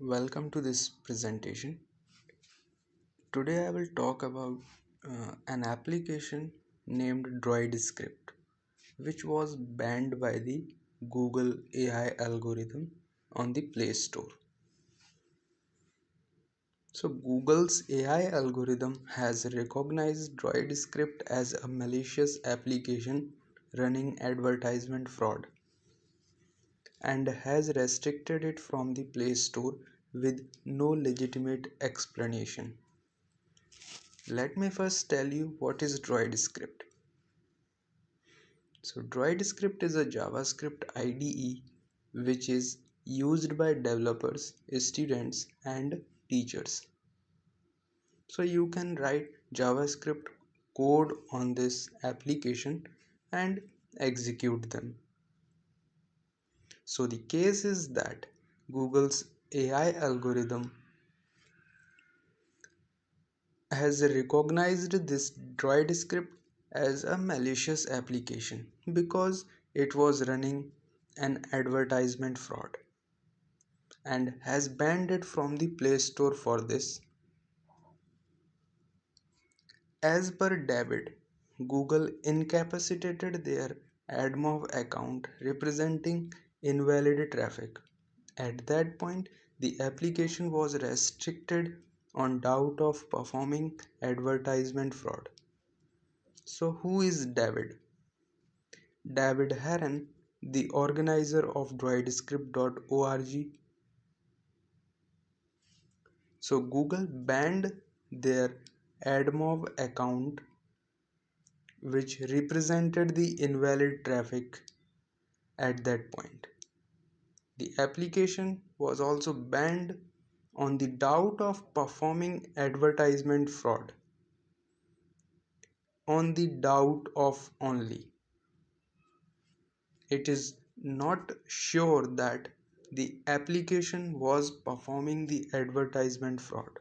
Welcome to this presentation. Today I will talk about an application named DroidScript, which was banned by the Google AI algorithm on the Play Store. So Google's AI algorithm has recognized DroidScript as a malicious application running advertisement fraud and has restricted it from the Play Store with no legitimate explanation. Let me first tell you what is DroidScript. So DroidScript is a JavaScript IDE which is used by developers, students and teachers. So you can write JavaScript code on this application and execute them. So the case is that Google's AI algorithm has recognized this DroidScript as a malicious application because it was running an advertisement fraud and has banned it from the Play Store for this. As per David, Google incapacitated their AdMob account representing invalid traffic. At that point, the application was restricted on doubt of performing advertisement fraud. So, who is David? David Heron, the organizer of DroidScript.org. So, Google banned their AdMob account, which represented the invalid traffic at that point. The application was also banned on the doubt of performing advertisement fraud. On the doubt of only. It is not sure that the application was performing the advertisement fraud.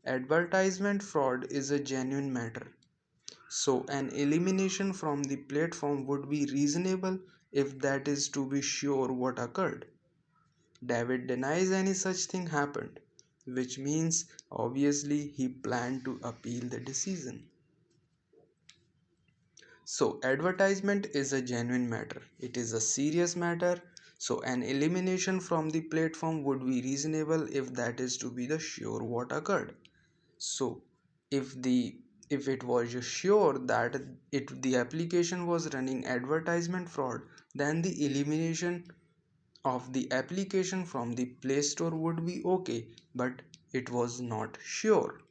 Advertisement fraud is a genuine matter, so an elimination from the platform would be reasonable if that is to be sure what occurred. David denies any such thing happened, which means obviously he planned to appeal the decision. So, advertisement is a genuine matter. It is a serious matter. So, an elimination from the platform would be reasonable if that is to be the sure what occurred. So, if the if it was just sure that the application was running advertisement fraud, then the elimination of the application from the Play Store would be okay, but it was not sure.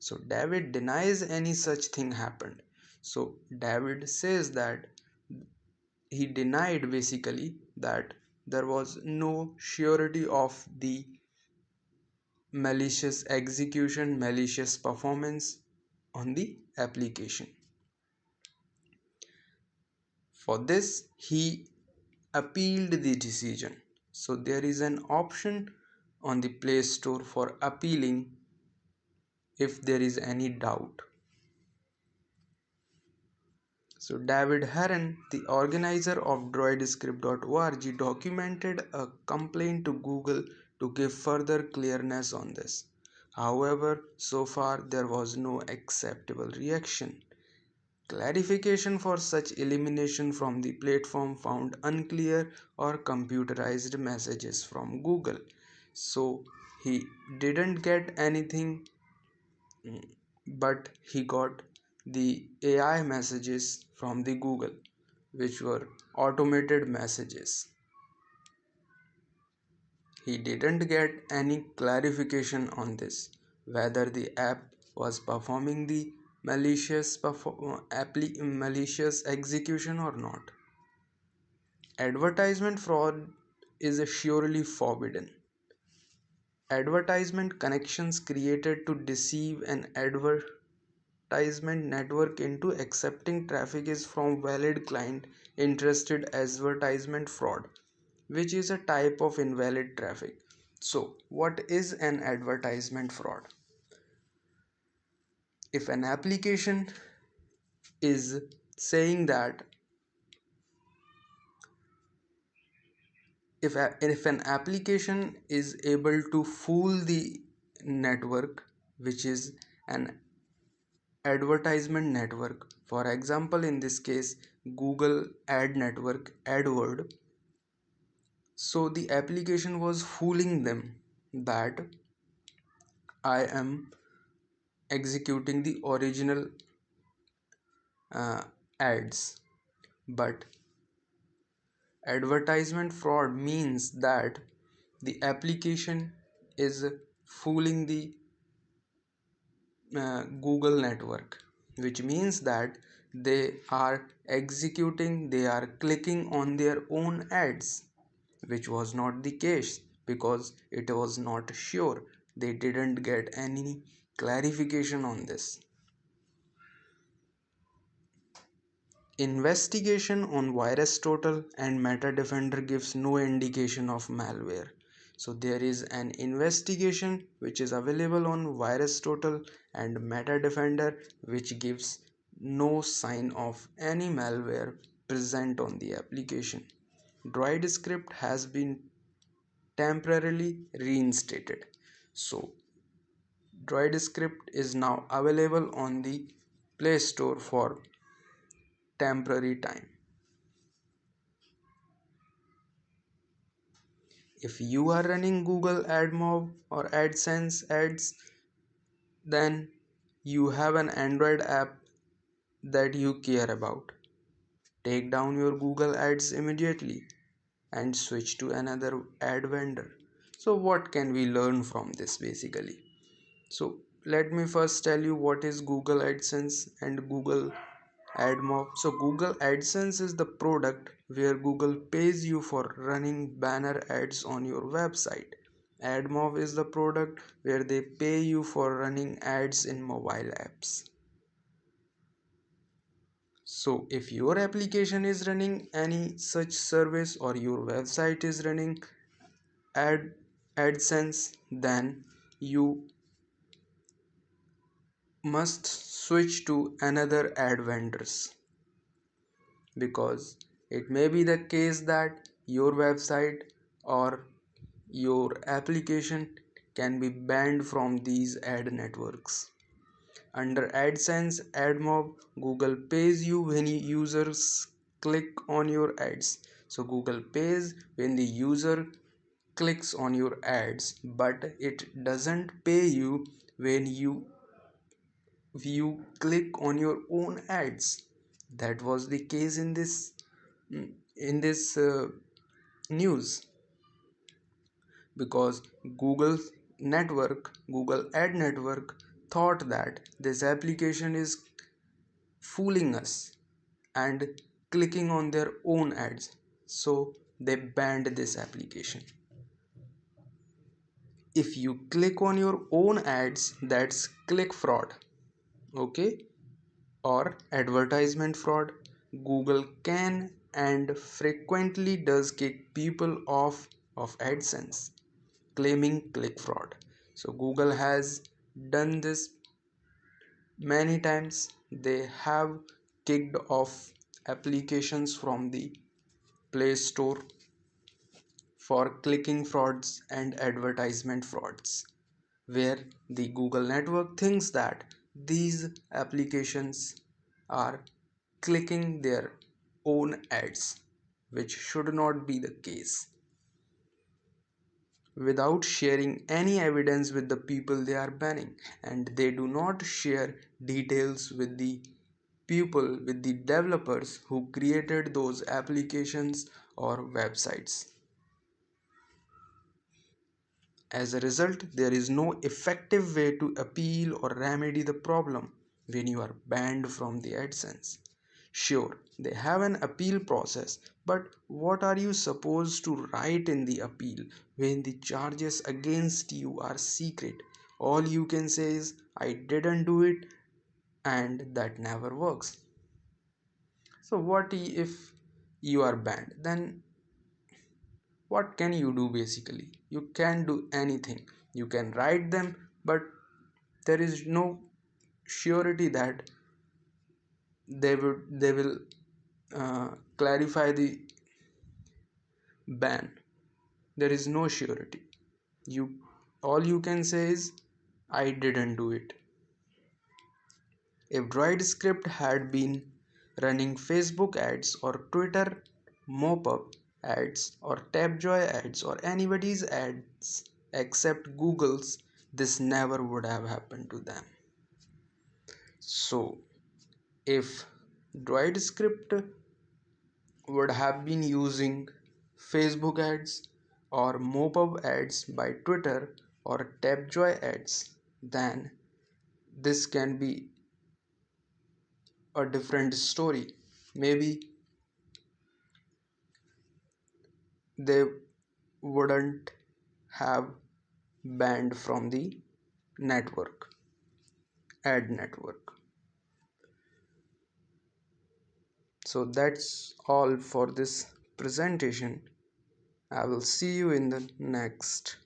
So David denies any such thing happened. So David says that he denied basically that there was no surety of the malicious execution, malicious performance on the application. For this, he appealed the decision. So there is an option on the Play Store for appealing if there is any doubt. So David Heron, the organizer of DroidScript.org, documented a complaint to Google to give further clearness on this. However, so far there was no acceptable reaction. Clarification for such elimination from the platform found unclear or computerized messages from Google. So he didn't get anything, but he got the AI messages from the Google, which were automated messages. He didn't get any clarification on this, whether the app was performing the malicious execution or not. Advertisement fraud is surely forbidden. Advertisement connections created to deceive an advertisement network into accepting traffic is from valid client interested advertisement fraud, which is a type of invalid traffic. So what is an advertisement fraud? If an application is saying that if an application is able to fool the network, which is an advertisement network, for example in this case Google ad network AdWord, so the application was fooling them that I am executing the original uh, ads. But advertisement fraud means that the application is fooling the Google network, which means that they are clicking on their own ads, which was not the case because it was not sure. They didn't get any clarification on this. Investigation on VirusTotal and MetaDefender gives no indication of malware. So there is an investigation which is available on VirusTotal and MetaDefender which gives no sign of any malware present on the application. DroidScript has been temporarily reinstated. So DroidScript is now available on the Play Store for temporary time. If you are running Google AdMob or AdSense ads, then you have an Android app that you care about. Take down your Google Ads immediately and switch to another ad vendor. So, what can we learn from this basically? So, let me first tell you what is Google AdSense and Google AdMob. So Google AdSense is the product where Google pays you for running banner ads on your website. AdMob is the product where they pay you for running ads in mobile apps. So if your application is running any such service or your website is running ad AdSense, then you must switch to another ad vendors, because it may be the case that your website or your application can be banned from these ad networks. Under AdSense, AdMob, Google pays you when users click on your ads. So Google pays when the user clicks on your ads, but it doesn't pay you when you click on your own ads. That was the case in this news, because Google ad network thought that this application is fooling us and clicking on their own ads, so they banned this application. If you click on your own ads, that's click fraud, okay, or advertisement fraud. Google can and frequently does kick people off of AdSense, claiming click fraud. So Google has done this many times. They have kicked off applications from the Play Store for clicking frauds and advertisement frauds, where the Google network thinks that these applications are clicking their own ads, which should not be the case, without sharing any evidence with the people they are banning, and they do not share details with the developers who created those applications or websites. As a result, there is no effective way to appeal or remedy the problem when you are banned from the AdSense. Sure, they have an appeal process, but what are you supposed to write in the appeal when the charges against you are secret? All you can say is, I didn't do it, and that never works. So, what if you are banned? Then what can you do basically? You can't do anything. You can write them, but there is no surety that they will clarify the ban. there is no surety. You all you can say is I didn't do it. If DroidScript had been running Facebook ads or Twitter mop-up ads or Tapjoy ads or anybody's ads except Google's, this never would have happened to them. So, if DroidScript would have been using Facebook ads or mop-up ads by Twitter or Tapjoy ads, then this can be a different story. Maybe they wouldn't have banned from the network, ad network. So that's all for this presentation. I will see you in the next